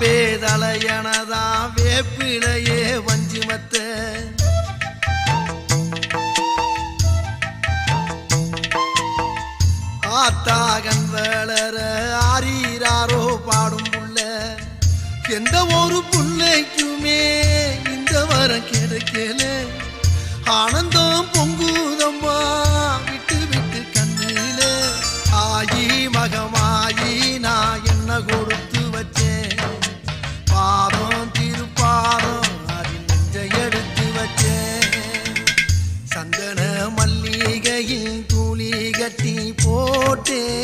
பாம்பே தலையனதா வேப்பிலையே வஞ்சிமத்த ஆத்தாகன் வளர ஆரீராரோ பாடும் புள்ள எந்த ஒரு புள்ளைக்குமே இந்த வரம் கிடைக்கல ஆனந்தம் பொங்குதம்மா விட்டு விட்டு கண்ணில ஆயி மகமாயி நான் என்ன கொடுத்து வச்சேன் பாதம் திருப்பாதம் அதில் நெஞ்ச எடுத்து வச்சேன் சந்தன மல்லிகையில் தூளி கட்டி போட்டேன்